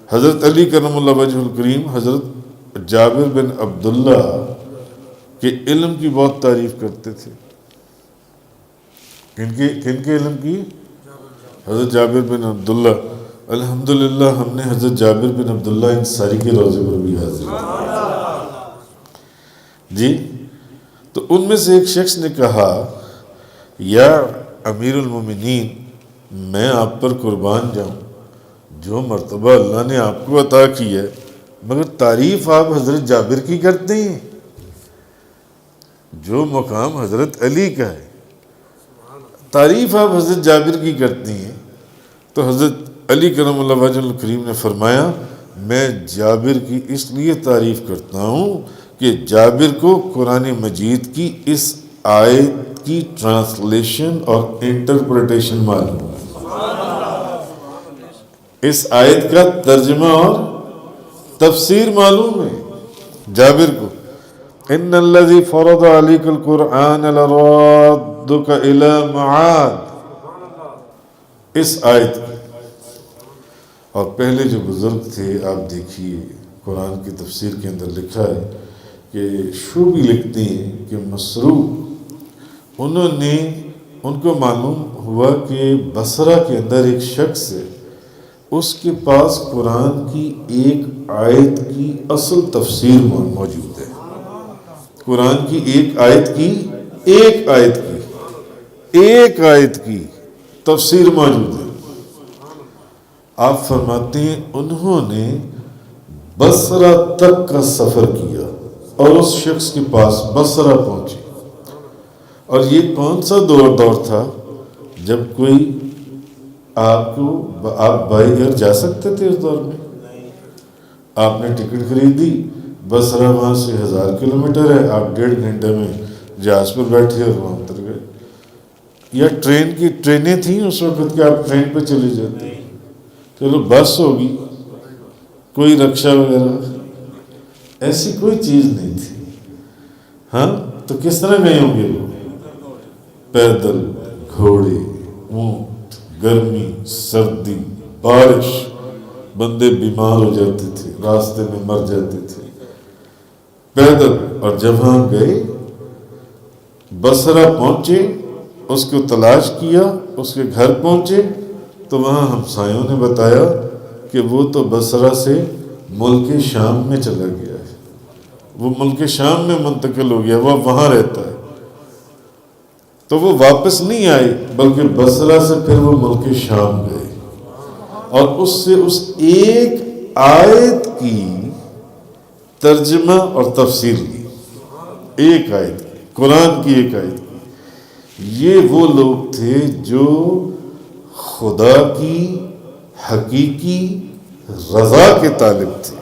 حضرت علی کرم اللہ وجہ الکریم حضرت جابر بن عبداللہ کے علم کی بہت تعریف کرتے تھے. کن کے علم کی؟ حضرت جابر بن عبداللہ. الحمدللہ ہم نے حضرت جابر بن عبداللہ انصاری کے روضے پر بھی حاضر جی. تو ان میں سے ایک شخص نے کہا یا امیر المومنین میں آپ پر قربان جاؤں، جو مرتبہ اللہ نے آپ کو عطا کی ہے، مگر تعریف آپ حضرت جابر کی کرتے ہیں. جو مقام حضرت علی کا ہے تعریف آپ حضرت جابر کی کرتی ہیں. تو حضرت علی کرم اللہ وجہ الکریم نے فرمایا میں جابر کی اس لیے تعریف کرتا ہوں کہ جابر کو قرآن مجید کی اس آیت کی ٹرانسلیشن اور انٹرپریٹیشن معلوم ہے، اس آیت کا ترجمہ اور تفسیر معلوم ہے جابر کو. ان الذی فرض علیک القرآن لرادک الی معاد، اس آیت کی. اور پہلے جو بزرگ تھے آپ دیکھیے قرآن کی تفسیر کے اندر لکھا ہے کہ شعبی لکھتے ہیں کہ مسروق ان کو معلوم ہوا کہ بصرہ کے اندر ایک شخص ہے، اس کے پاس قرآن کی ایک آیت کی اصل تفسیر موجود ہے. قرآن کی ایک آیت کی تفسیر موجود ہے. آپ فرماتے ہیں انہوں نے بصرہ تک کا سفر کیا اور اس شخص کے پاس بصرہ پہنچے. اور یہ کون سا دور تھا جب کوئی آپ بائی ایئر جا سکتے تھے؟ اس دور میں آپ نے ٹکٹ خریدی، بصرہ وہاں سے 1000 کلومیٹر ہے، آپ 1.5 گھنٹے میں جہاز پر بیٹھے اور وہاں اتر گئے. یا ٹرینیں تھیں اس وقت کہ آپ ٹرین پہ چلے جاتے. چلو بس ہوگی، کوئی رکشہ وغیرہ ایسی کوئی چیز نہیں تھی. ہاں تو کس طرح گئے ہوں گے لوگ؟ پیدل، گھوڑے، اونٹ، گرمی، سردی، بارش، بندے بیمار ہو جاتے تھے، راستے میں مر جاتے تھے پیدل. اور جب ہم گئے بصرہ پہنچے، اس کو تلاش کیا، اس کے گھر پہنچے تو وہاں ہمسایوں نے بتایا کہ وہ تو بصرہ سے ملک شام میں چلا گیا ہے، وہ ملک شام میں منتقل ہو گیا، وہ وہاں رہتا ہے. تو وہ واپس نہیں آئے بلکہ بصرہ سے پھر وہ ملک شام گئے اور اس سے اس ایک آیت کی ترجمہ اور تفسیر کی. ایک آیت کی، قرآن کی ایک آیت کی. یہ وہ لوگ تھے جو خدا کی حقیقی رضا کے طالب تھے.